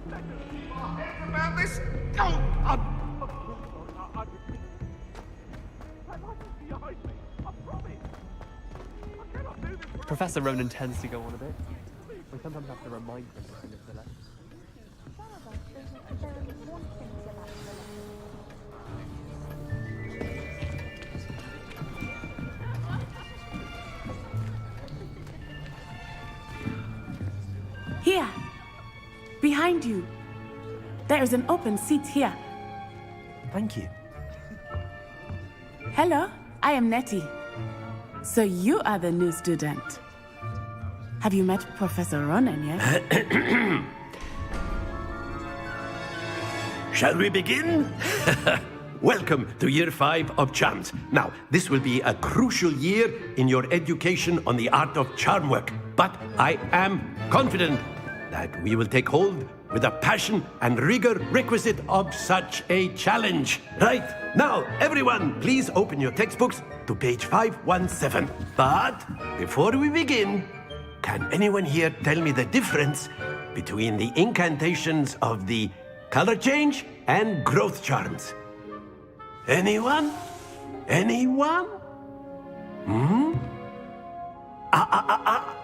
About this? Professor Ronan tends to go on a bit. We sometimes have to remind him of the lesson. Here, behind you. There is an open seat here. Thank you. Hello, I am Nettie. So you are the new student. Have you met Professor Ronan yet? Shall we begin? Welcome to Year 5 of Charms. Now, this will be a crucial year in your education on the art of charm work. But I am confident that we will take hold with the passion and rigor requisite of such a challenge. Right, now, everyone, please open your textbooks to page 517. But before we begin, can anyone here tell me the difference between the incantations of the color change and growth charms? Anyone? Anyone?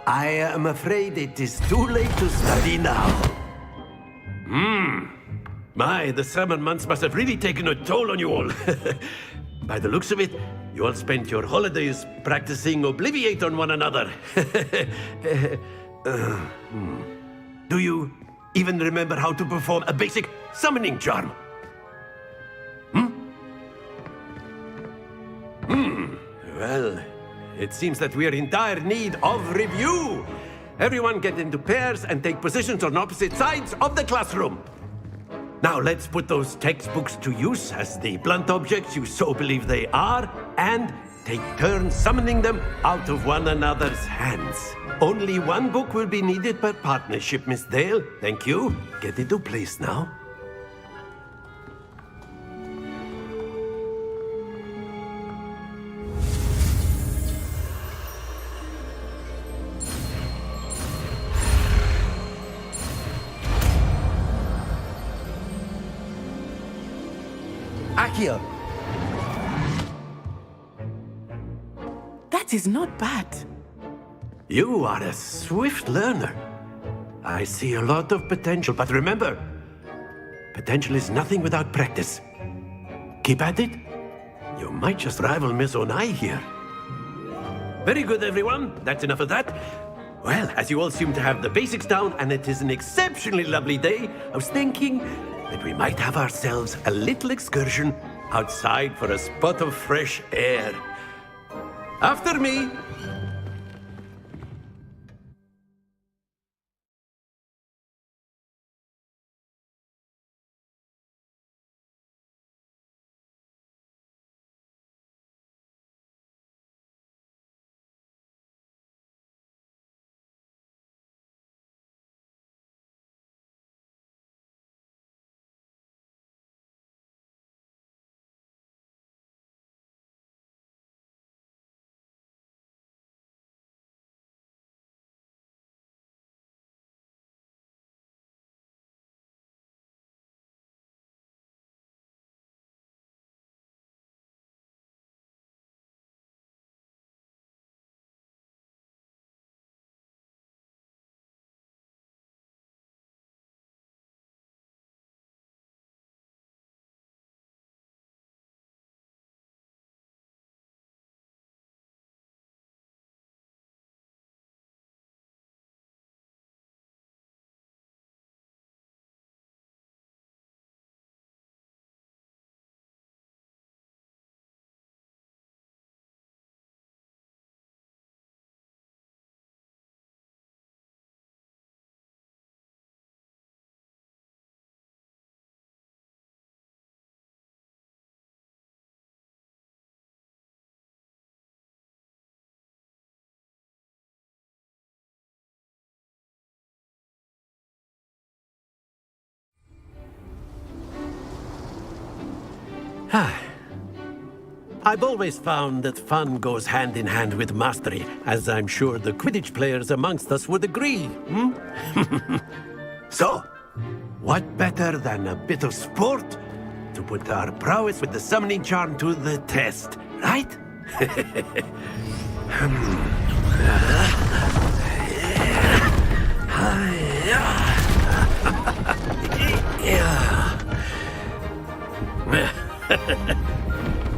I am afraid it is too late to study now. My, the summer months must have really taken a toll on you all. By the looks of it, you all spent your holidays practicing Obliviate on one another. Do you even remember how to perform a basic summoning charm? Well, it seems that we are in dire need of review. Everyone get into pairs and take positions on opposite sides of the classroom. Now let's put those textbooks to use as the blunt objects you so believe they are, and take turns summoning them out of one another's hands. Only one book will be needed per partnership, Miss Dale. Thank you. Get into place now. Akio. That is not bad. You are a swift learner. I see a lot of potential, but remember, potential is nothing without practice. Keep at it. You might just rival Miss Onai here. Very good, everyone. That's enough of that. Well, as you all seem to have the basics down, and it is an exceptionally lovely day, I was thinking that we might have ourselves a little excursion outside for a spot of fresh air. After me. I've always found that fun goes hand in hand with mastery, as I'm sure the Quidditch players amongst us would agree. So, what better than a bit of sport to put our prowess with the summoning charm to the test, right?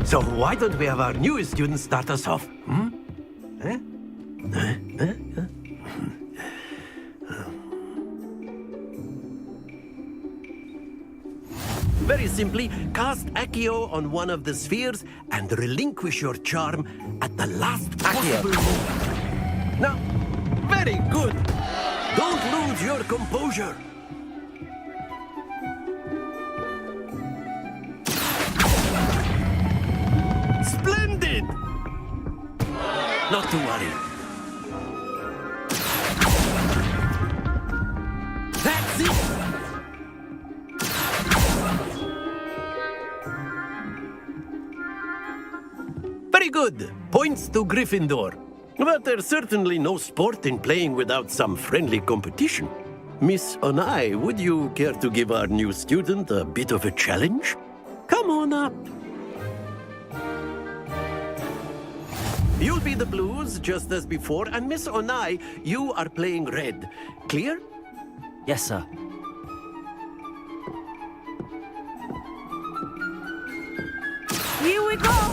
So why don't we have our newest student start us off? Eh? Very simply, cast Accio on one of the spheres and relinquish your charm at the last possible moment. Now, very good. Don't lose your composure. Splendid! Not to worry. That's it! Very good. Points to Gryffindor. But there's certainly no sport in playing without some friendly competition. Miss Onai, would you care to give our new student a bit of a challenge? Come on up. You'll be the blues, just as before, and Miss Onai, you are playing red. Clear? Yes, sir. Here we go!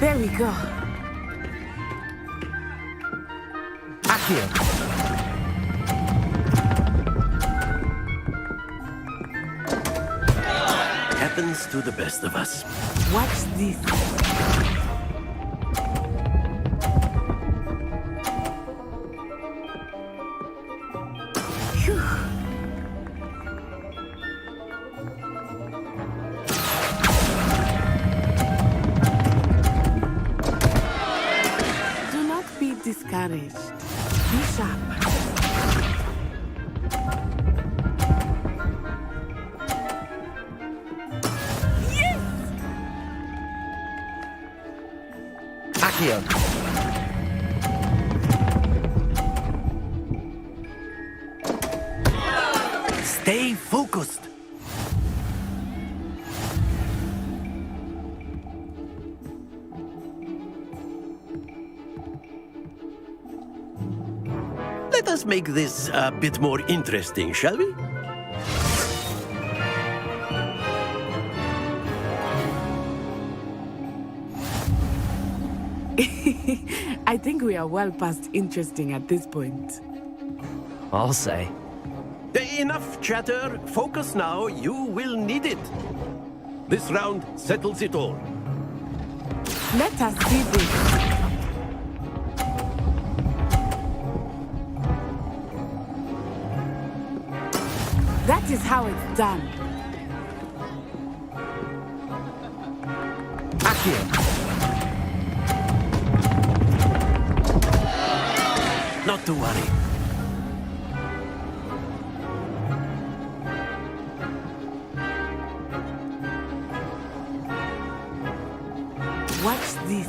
There we go. Accio. Happens to the best of us. Watch this. Phew. Do not be discouraged. Be sharp. Accio. Stay focused. Let us make this a bit more interesting, shall we? I think we are well past interesting at this point. I'll say. Enough chatter. Focus now. You will need it. This round settles it all. Let us see this. That is how it's done. Accio. Not to worry. Watch this.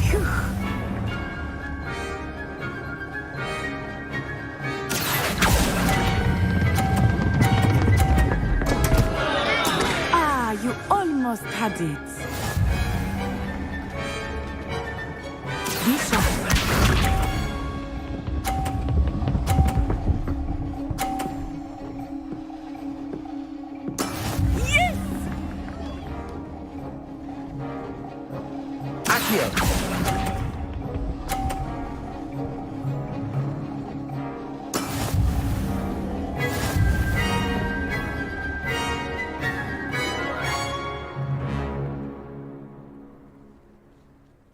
Phew. Ah, you almost had it. Be sharp. Accio.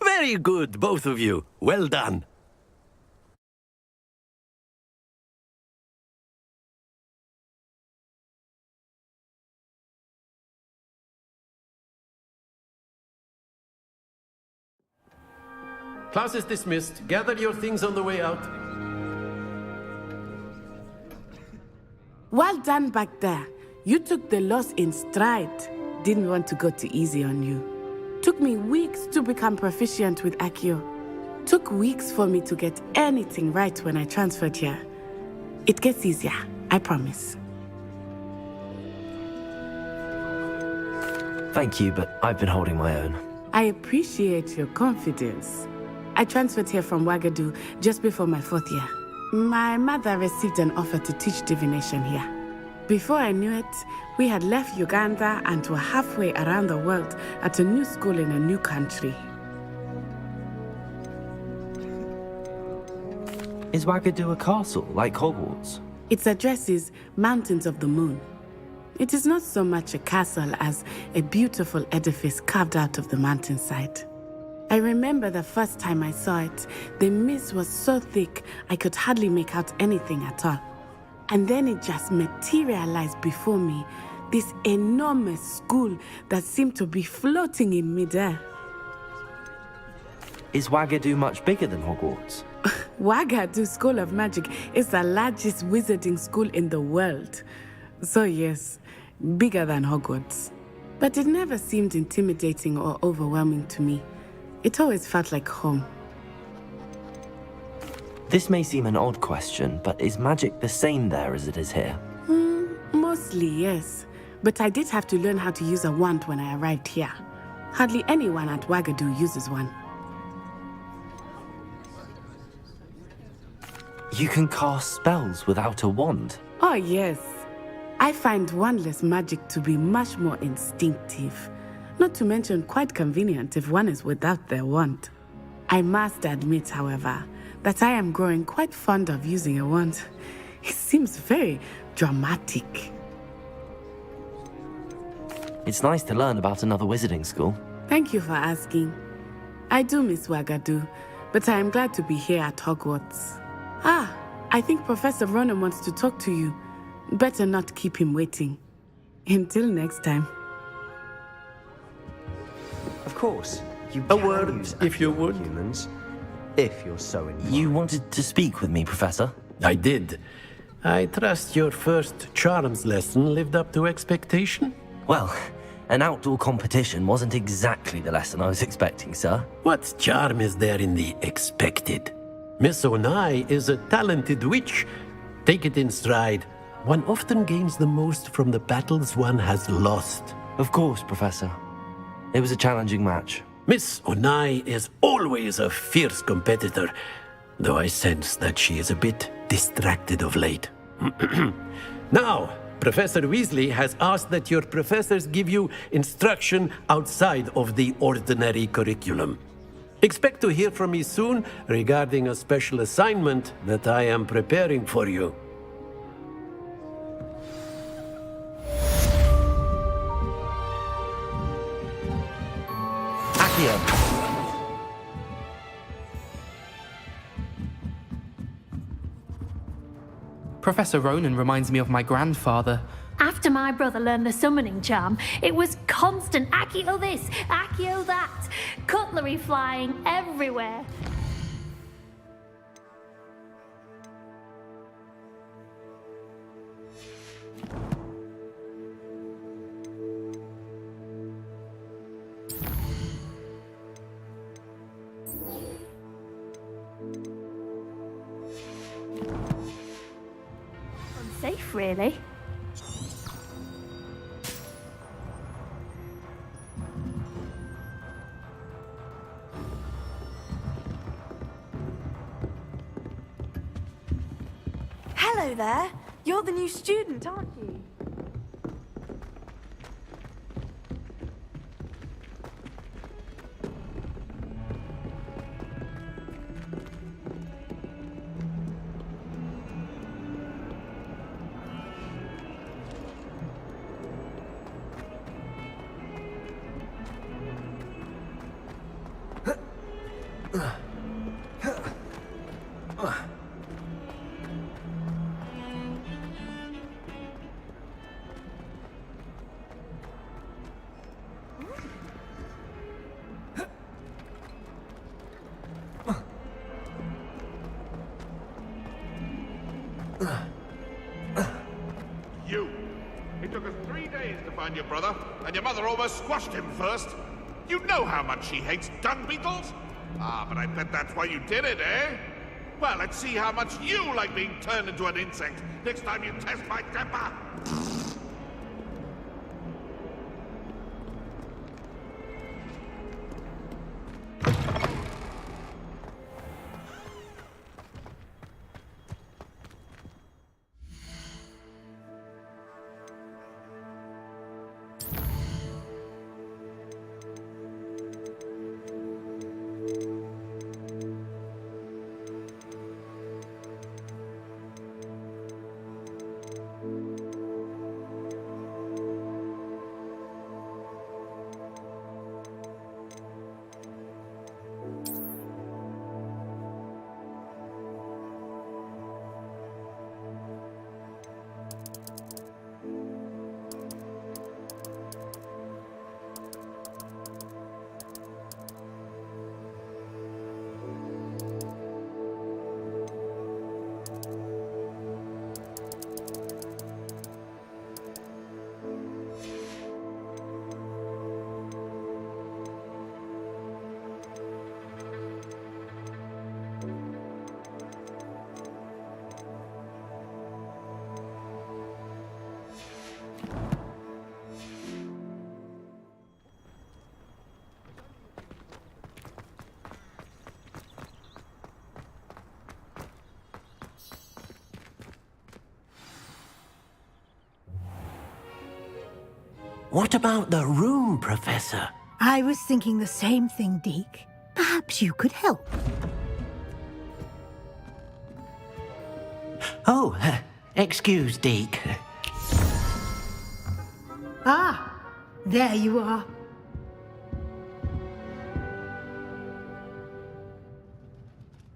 Very good, both of you. Well done. Class is dismissed. Gather your things on the way out. Well done back there. You took the loss in stride. Didn't want to go too easy on you. Took me weeks to become proficient with Accio. Took weeks for me to get anything right when I transferred here. It gets easier, I promise. Thank you, but I've been holding my own. I appreciate your confidence. I transferred here from Ouagadougou just before my 4th year. My mother received an offer to teach divination here. Before I knew it, we had left Uganda and were halfway around the world at a new school in a new country. Is Ouagadougou a castle, like Hogwarts? Its address is Mountains of the Moon. It is not so much a castle as a beautiful edifice carved out of the mountainside. I remember the first time I saw it, the mist was so thick I could hardly make out anything at all. And then it just materialized before me, this enormous school that seemed to be floating in midair. Is Ouagadougou much bigger than Hogwarts? Ouagadougou School of Magic is the largest wizarding school in the world. So yes, bigger than Hogwarts. But it never seemed intimidating or overwhelming to me. It always felt like home. This may seem an odd question, but is magic the same there as it is here? Mostly, yes. But I did have to learn how to use a wand when I arrived here. Hardly anyone at Ouagadougou uses one. You can cast spells without a wand? Oh, yes. I find wandless magic to be much more instinctive. Not to mention quite convenient if one is without their wand. I must admit, however, that I am growing quite fond of using a wand. It seems very dramatic. It's nice to learn about another wizarding school. Thank you for asking. I do miss Ouagadougou, but I am glad to be here at Hogwarts. I think Professor Ronan wants to talk to you. Better not keep him waiting. Until next time. Of course, you A can word, use if you Accio would. humans, if you're so inclined. You wanted to speak with me, Professor? I did. I trust your first charms lesson lived up to expectation? Well, an outdoor competition wasn't exactly the lesson I was expecting, sir. What charm is there in the expected? Miss Onai is a talented witch. Take it in stride. One often gains the most from the battles one has lost. Of course, Professor. It was a challenging match. Miss Onai is always a fierce competitor, though I sense that she is a bit distracted of late. Now, Professor Weasley has asked that your professors give you instruction outside of the ordinary curriculum. Expect to hear from me soon regarding a special assignment that I am preparing for you. Accio! Professor Ronan reminds me of my grandfather. After my brother learned the summoning charm, it was constant Accio this, Accio that, cutlery flying everywhere. Unsafe, really. Hello there. You're the new student, aren't you? You! It took us 3 days to find your brother, and your mother almost squashed him first. You know how much she hates dung beetles? Ah, but I bet that's why you did it, eh? Well, let's see how much you like being turned into an insect next time you test my temper. What about the room, Professor? I was thinking the same thing, Deke. Perhaps you could help. Oh, excuse, Deke. Ah, there you are.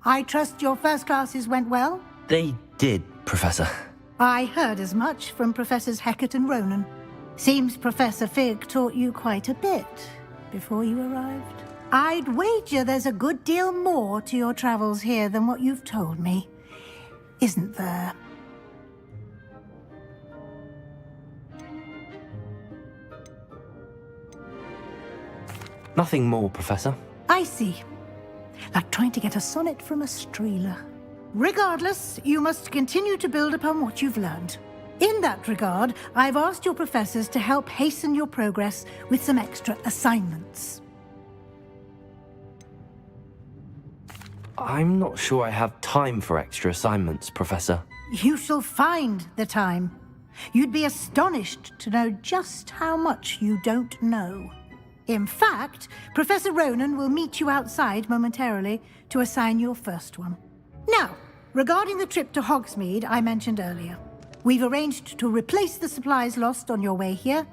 I trust your first classes went well? They did, Professor. I heard as much from Professors Hecat and Ronan. Seems Professor Fig taught you quite a bit before you arrived. I'd wager there's a good deal more to your travels here than what you've told me. Isn't there? Nothing more, Professor. I see. Like trying to get a sonnet from a streeler. Regardless, you must continue to build upon what you've learned. In that regard, I've asked your professors to help hasten your progress with some extra assignments. I'm not sure I have time for extra assignments, Professor. You shall find the time. You'd be astonished to know just how much you don't know. In fact, Professor Ronan will meet you outside momentarily to assign your first one. Now, regarding the trip to Hogsmeade I mentioned earlier, we've arranged to replace the supplies lost on your way here,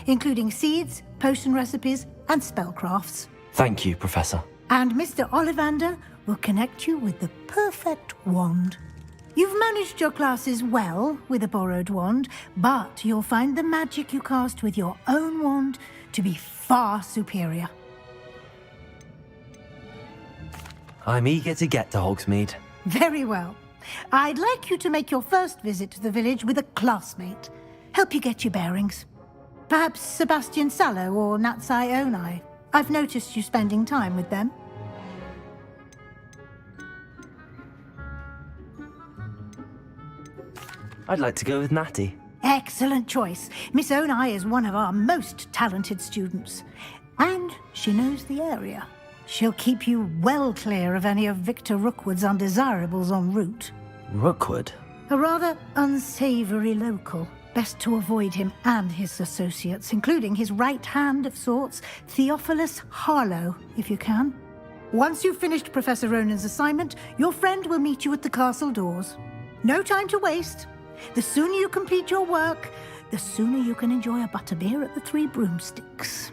including seeds, potion recipes, and spellcrafts. Thank you, Professor. And Mr. Ollivander will connect you with the perfect wand. You've managed your classes well with a borrowed wand, but you'll find the magic you cast with your own wand to be far superior. I'm eager to get to Hogsmeade. Very well. I'd like you to make your first visit to the village with a classmate. Help you get your bearings. Perhaps Sebastian Sallow or Natsai Onai. I've noticed you spending time with them. I'd like to go with Natty. Excellent choice. Miss Onai is one of our most talented students. And she knows the area. She'll keep you well clear of any of Victor Rookwood's undesirables en route. Rookwood? A rather unsavory local. Best to avoid him and his associates, including his right hand of sorts, Theophilus Harlow, if you can. Once you've finished Professor Ronan's assignment, your friend will meet you at the castle doors. No time to waste. The sooner you complete your work, the sooner you can enjoy a butterbeer at the Three Broomsticks.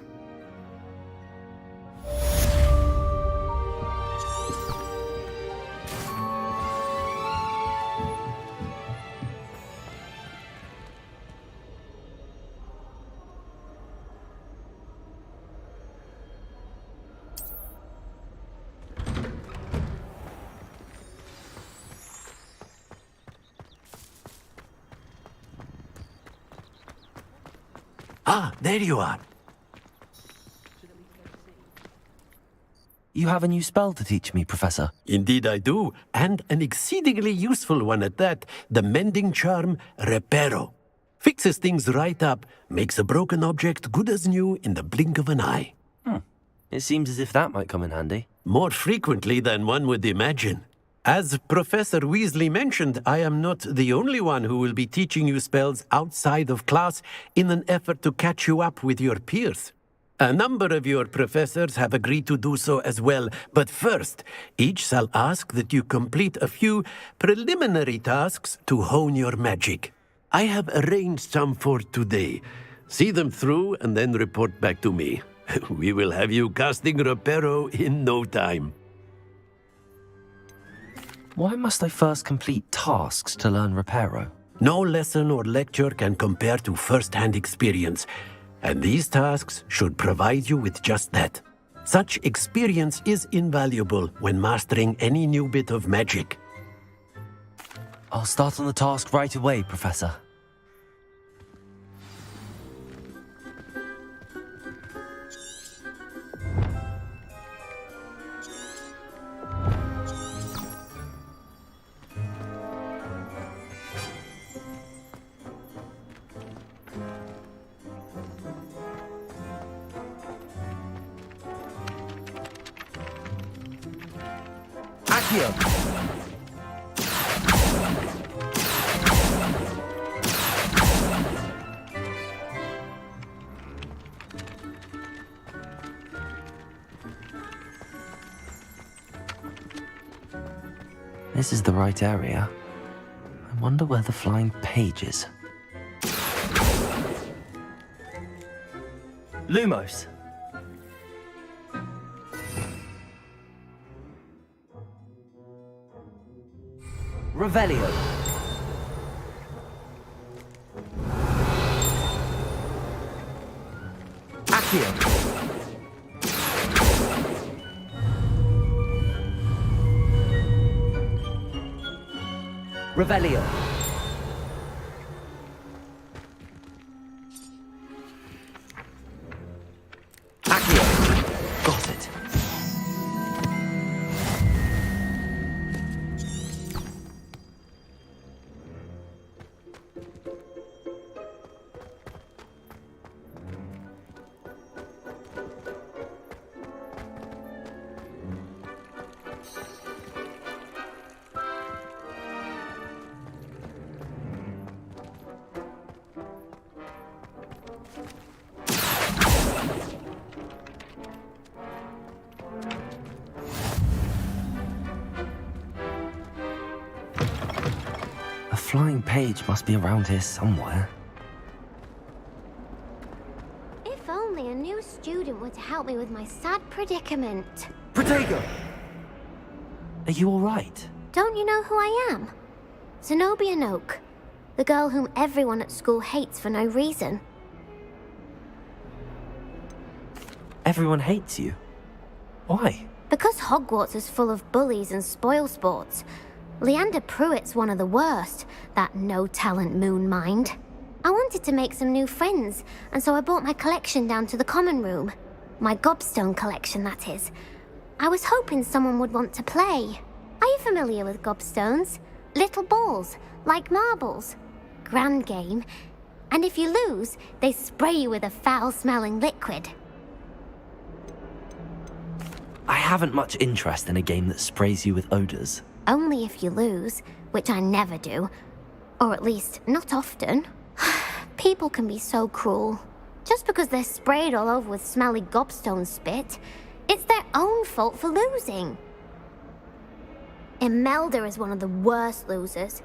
Ah, there you are. You have a new spell to teach me, Professor. Indeed I do, and an exceedingly useful one at that. The mending charm, Reparo. Fixes things right up, makes a broken object good as new in the blink of an eye. It seems as if that might come in handy. More frequently than one would imagine. As Professor Weasley mentioned, I am not the only one who will be teaching you spells outside of class in an effort to catch you up with your peers. A number of your professors have agreed to do so as well, but first, each shall ask that you complete a few preliminary tasks to hone your magic. I have arranged some for today. See them through and then report back to me. We will have you casting Reparo in no time. Why must I first complete tasks to learn Reparo? No lesson or lecture can compare to first-hand experience, and these tasks should provide you with just that. Such experience is invaluable when mastering any new bit of magic. I'll start on the task right away, Professor. Accio! This is the right area. I wonder where the flying page is. Lumos! Revelio! Accio! Revelio! Accio! Got it. A flying page must be around here somewhere. If only a new student were to help me with my sad predicament. Protego! Are you alright? Don't you know who I am? Zenobia Noak, the girl whom everyone at school hates for no reason. Everyone hates you. Why? Because Hogwarts is full of bullies and spoilsports. Leander Pruitt's one of the worst, that no-talent moon mind. I wanted to make some new friends, and so I brought my collection down to the common room. My gobstone collection, that is. I was hoping someone would want to play. Are you familiar with gobstones? Little balls, like marbles. Grand game. And if you lose, they spray you with a foul-smelling liquid. I haven't much interest in a game that sprays you with odors. Only if you lose, which I never do. Or at least, not often. People can be so cruel. Just because they're sprayed all over with smelly gobstone spit, it's their own fault for losing. Imelda is one of the worst losers.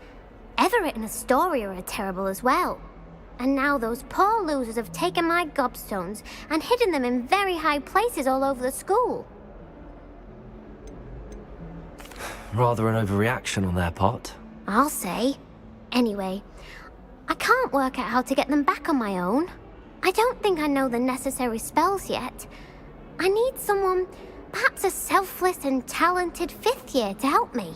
Everett and Astoria are terrible as well. And now those poor losers have taken my gobstones and hidden them in very high places all over the school. Rather an overreaction on their part. I'll say. Anyway, I can't work out how to get them back on my own. I don't think I know the necessary spells yet. I need someone, perhaps a selfless and talented fifth year to help me.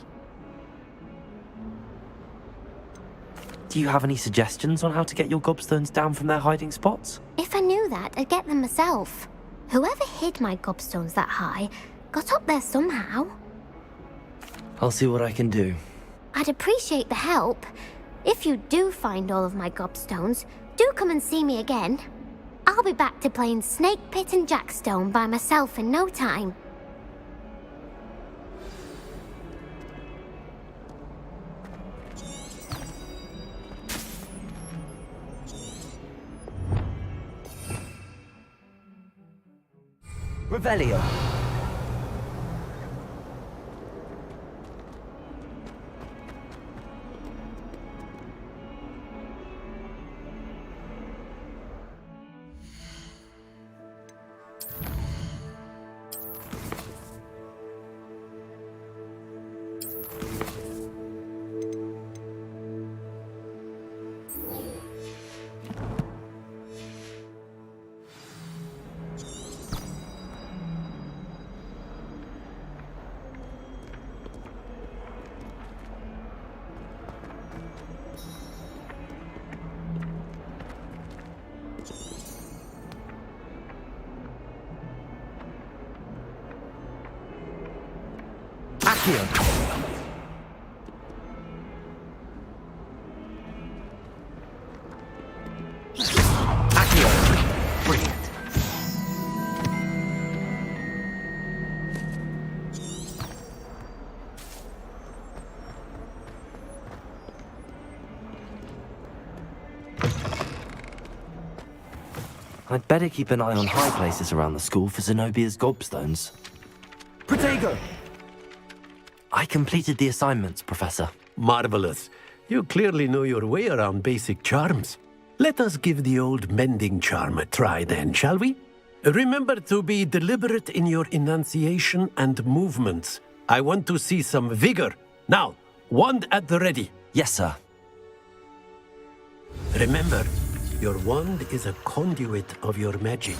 Do you have any suggestions on how to get your gobstones down from their hiding spots? If If I knew that, I'd get them myself. Whoever hid my gobstones that high got up there somehow. I'll see what I can do. I'd appreciate the help. If you do find all of my gobstones, do come and see me again. I'll be back to playing Snake Pit and Jackstone by myself in no time. Revelio. Accio! Accio! Brilliant. I'd better keep an eye on high places around the school for Zenobia's gobstones. Protego! I completed the assignments, Professor. Marvelous. You clearly know your way around basic charms. Let us give the old mending charm a try then, shall we? Remember to be deliberate in your enunciation and movements. I want to see some vigor. Now, wand at the ready. Yes, sir. Remember, your wand is a conduit of your magic.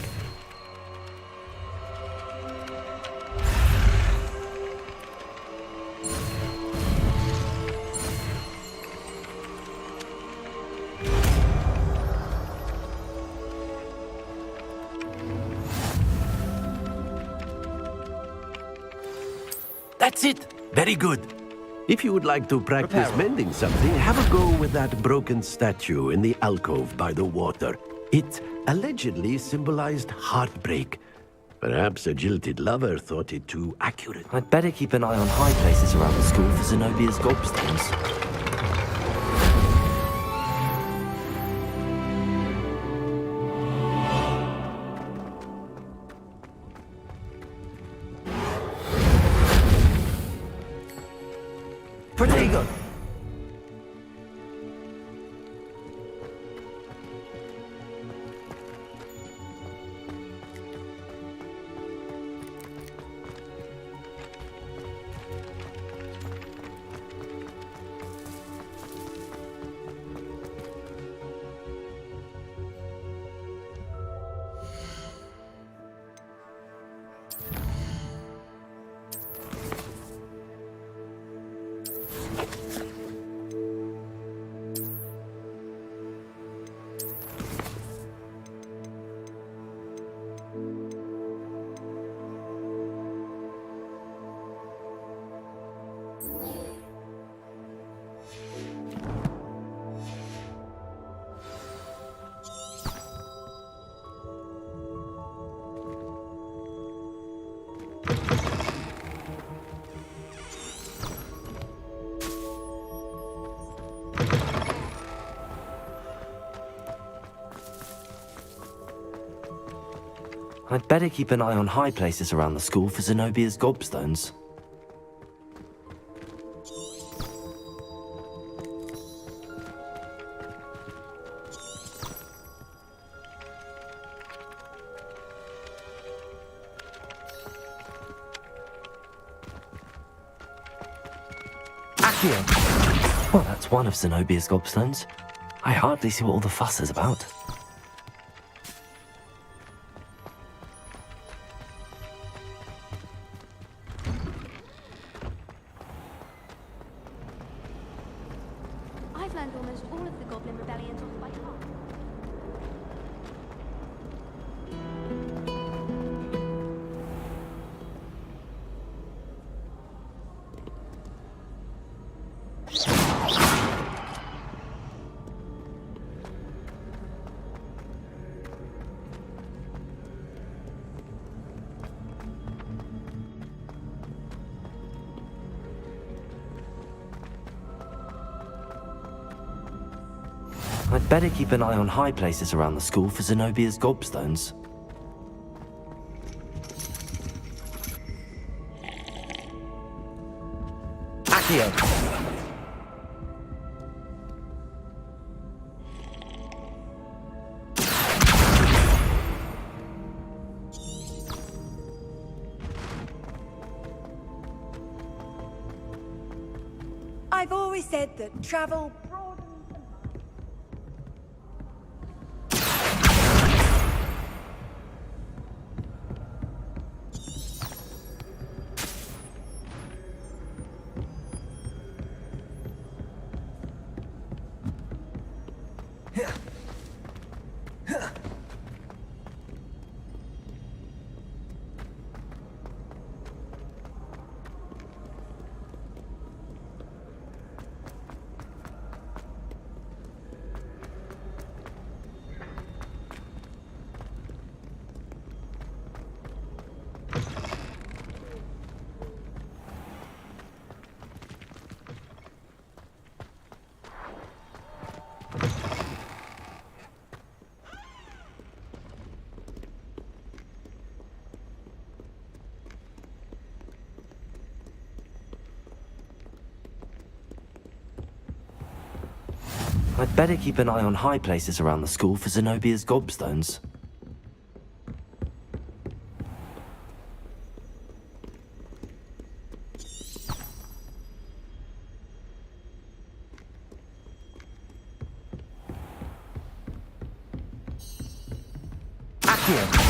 That's it! Very good. If you would like to practice mending something, have a go with that broken statue in the alcove by the water. It allegedly symbolized heartbreak. Perhaps a jilted lover thought it too accurate. I'd better keep an eye on high places around the school for Zenobia's gobstones. Protego! I'd better keep an eye on high places around the school for Zenobia's gobstones. Accio! Well, that's one of Zenobia's gobstones. I hardly see what all the fuss is about. I've learned almost all of the Goblin Rebellions off by heart. I'd better keep an eye on high places around the school for Zenobia's gobstones. Accio! I've always said that travel broadens I'd better keep an eye on high places around the school for Zenobia's gobstones. Accio!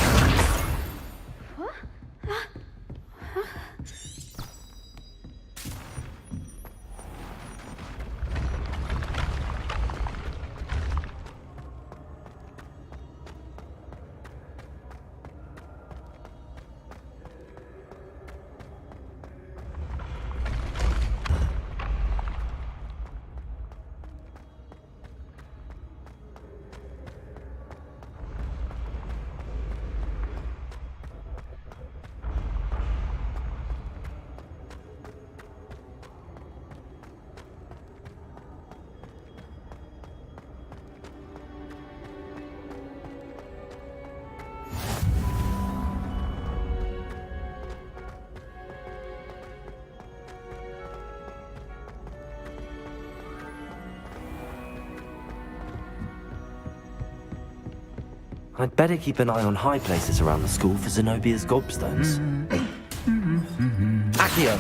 I'd better keep an eye on high places around the school for Zenobia's gobstones. Accio!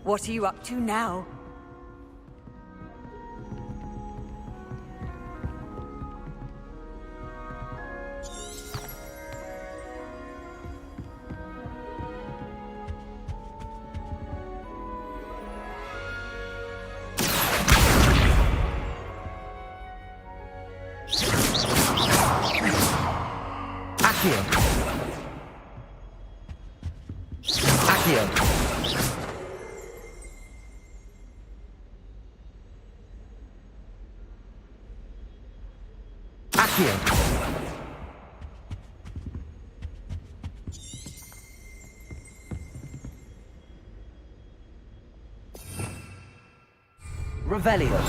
What are you up to now? Accio! Accio! Accio! Revelio!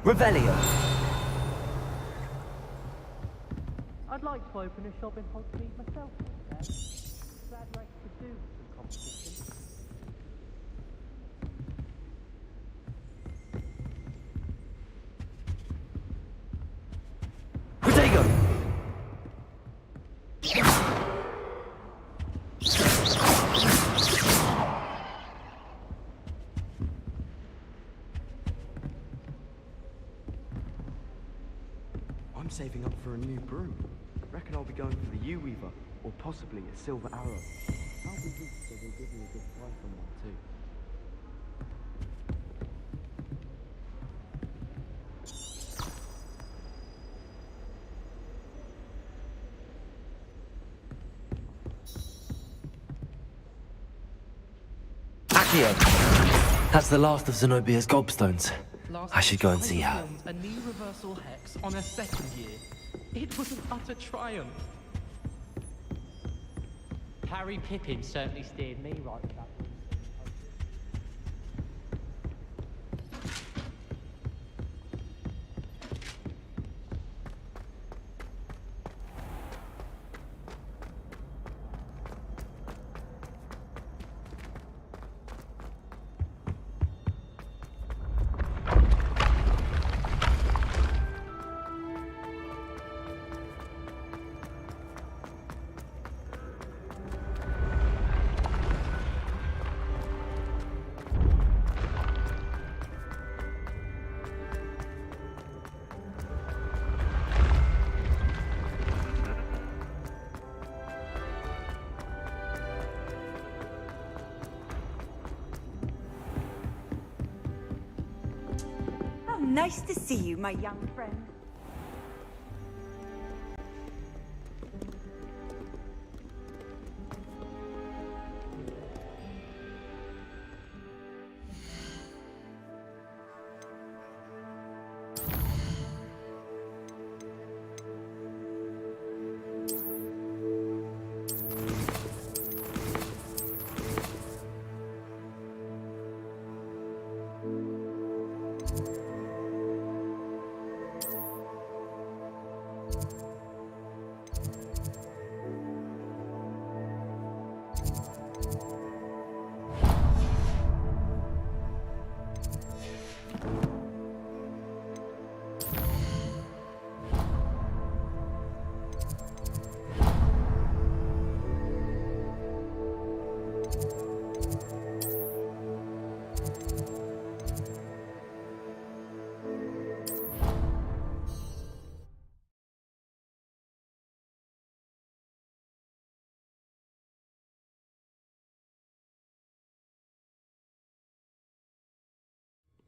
Revelio! I'd like to open a shop in Hogsmeade myself. Glad Rex could do some competition. Protego! I'm saving up for a new broom. Reckon I'll be going for the U-Weaver, or possibly a Silver Arrow. I'll be pleased if they give me a good price on one too. Accio. That's the last of Zenobia's gobstones. I should go and see her. A knee reversal hex on her second year. It was an utter triumph. Harry Pippin certainly steered me right with that. Nice to see you, my young friend.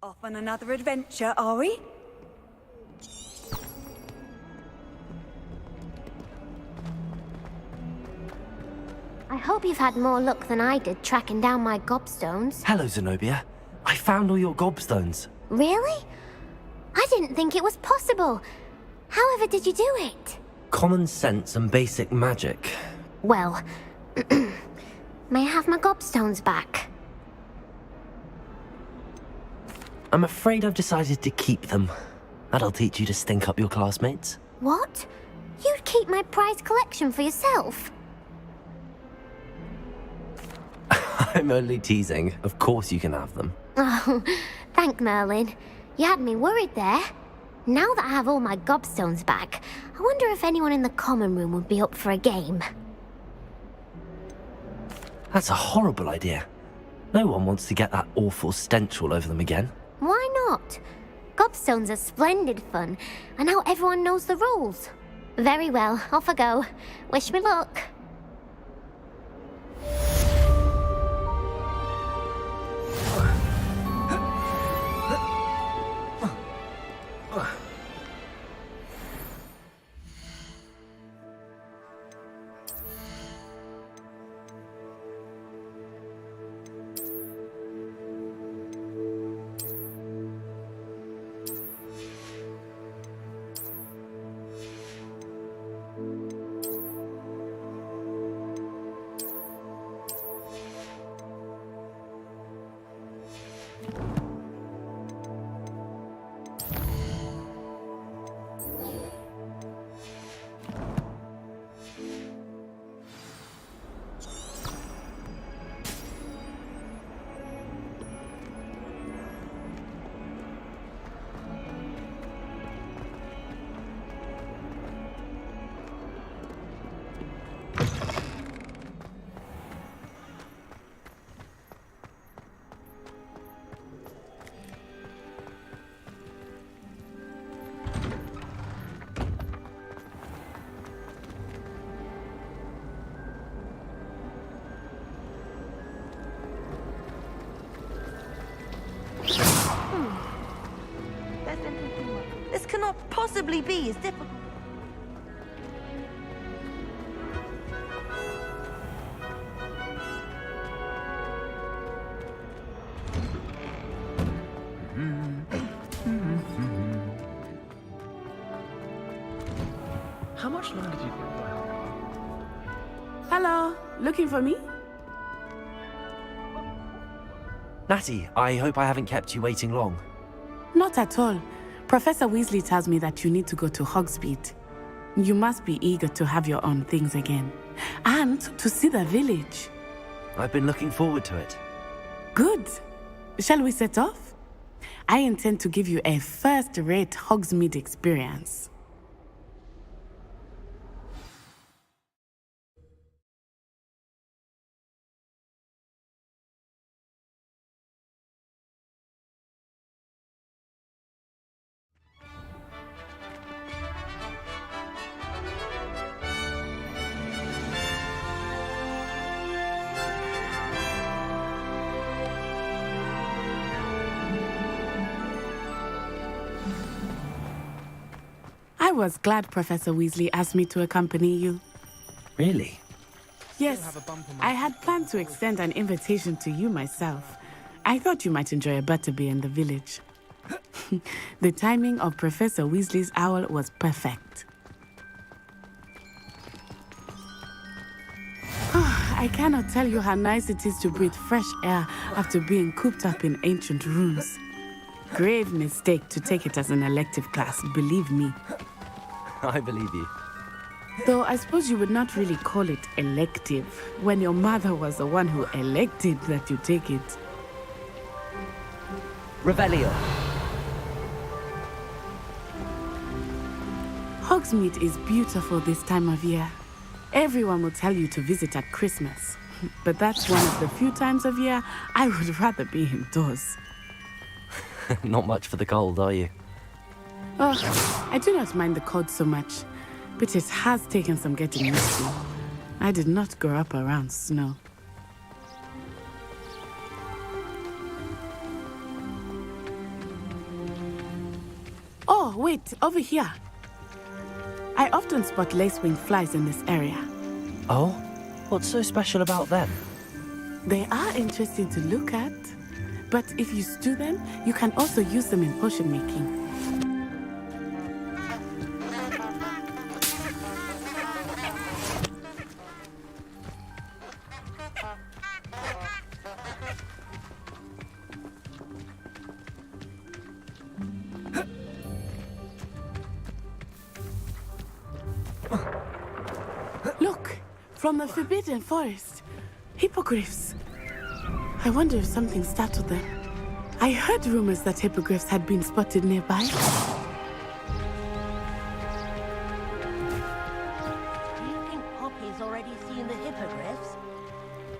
Off on another adventure, are we? I hope you've had more luck than I did tracking down my gobstones. Hello, Zenobia. I found all your gobstones. Really? I didn't think it was possible. However did you do it? Common sense and basic magic. Well, may I have my gobstones back? I'm afraid I've decided to keep them. That'll teach you to stink up your classmates. What? You'd keep my prized collection for yourself? I'm only teasing. Of course you can have them. Oh, thank Merlin. You had me worried there. Now that I have all my gobstones back, I wonder if anyone in the common room would be up for a game. That's a horrible idea. No one wants to get that awful stench all over them again. Why not? Gobstones are splendid fun, and now everyone knows the rules. Very well, off I go. Wish me luck. This cannot possibly be as difficult. Hello, looking for me? Natty, I hope I haven't kept you waiting long. Not at all. Professor Weasley tells me that you need to go to Hogsmeade. You must be eager to have your own things again. And to see the village. I've been looking forward to it. Good. Shall we set off? I intend to give you a first-rate Hogsmeade experience. I was glad Professor Weasley asked me to accompany you. Really? Yes, I had planned to extend an invitation to you myself. I thought you might enjoy a butterbeer in the village. The timing of Professor Weasley's owl was perfect. I cannot tell you how nice it is to breathe fresh air after being cooped up in ancient rooms. Grave mistake to take it as an elective class, believe me. I believe you. Though I suppose you would not really call it elective when your mother was the one who elected that you take it. Revelio. Hogsmeade is beautiful this time of year. Everyone will tell you to visit at Christmas. But that's one of the few times of year I would rather be indoors. Not much for the cold, are you? Oh, I do not mind the cold so much, but it has taken some getting used to. I did not grow up around snow. Oh, wait, over here. I often spot lacewing flies in this area. Oh? What's so special about them? They are interesting to look at, but if you stew them, you can also use them in potion making. Look, from the Forbidden Forest. Hippogriffs. I wonder if something startled them. I heard rumors that hippogriffs had been spotted nearby. Do you think Poppy's already seen the hippogriffs?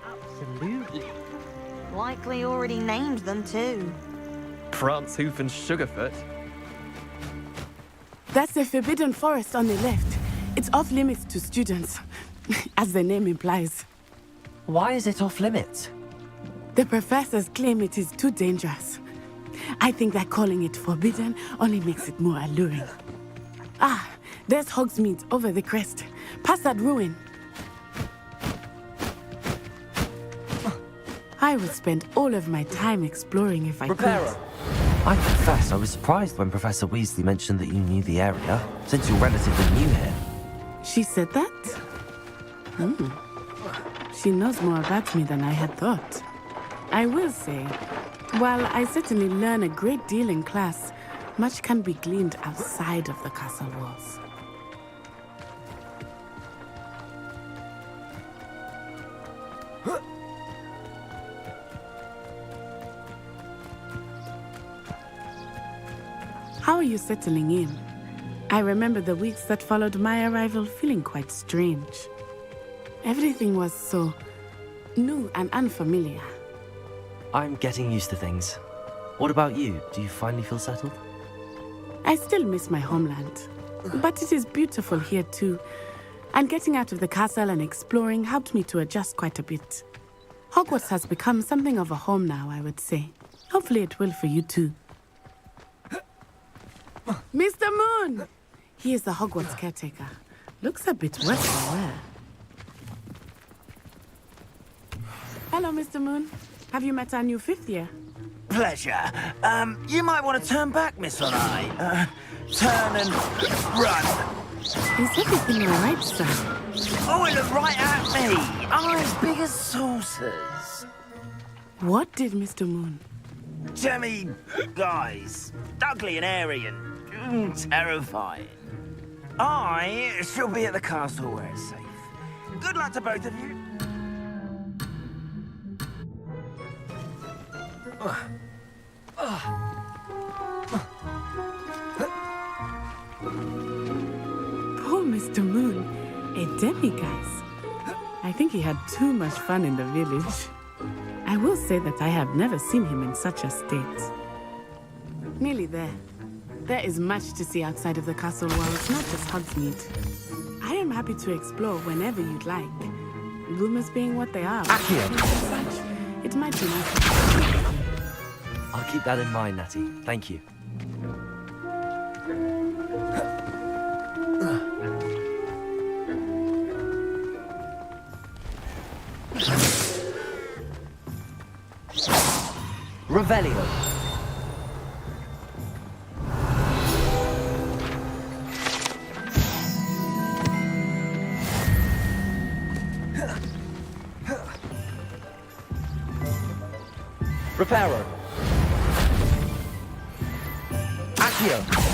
Absolutely. Likely already named them too. Prance, Hoof, and Sugarfoot. That's the Forbidden Forest on the left. It's off limits to students, as the name implies. Why is it off limits? The professors claim it is too dangerous. I think that calling it forbidden only makes it more alluring. Ah, there's Hogsmeade over the crest. Past that ruin. I would spend all of my time exploring if I could. I confess I was surprised when Professor Weasley mentioned that you knew the area, since you're relatively new here. She said that? She knows more about me than I had thought. I will say, while I certainly learn a great deal in class, much can be gleaned outside of the castle walls. How are you settling in? I remember the weeks that followed my arrival feeling quite strange. Everything was so new and unfamiliar. I'm getting used to things. What about you? Do you finally feel settled? I still miss my homeland, but it is beautiful here too. And getting out of the castle and exploring helped me to adjust quite a bit. Hogwarts has become something of a home now, I would say. Hopefully it will for you too. Mr. Moon! He is the Hogwarts caretaker. Looks a bit worse than wear. Hello, Mr. Moon. Have you met our new fifth year? Pleasure. You might want to turn back, Miss Onai. Turn and run. Is everything all right, sir? Oh, it looked right at me. Eyes big as saucers. What did Mr. Moon? Jemmy, guys, ugly and airy and terrifying. I shall be at the castle where it's safe. Good luck to both of you. Poor Mr. Moon, a demiguise. I think he had too much fun in the village. I will say that I have never seen him in such a state. Nearly there. There is much to see outside of the castle walls, not just Hogsmeade. I am happy to explore whenever you'd like. Rumors being what they are, it might be nice. I'll keep that in mind, Natty. Thank you. Revelio. Reparo. Accio.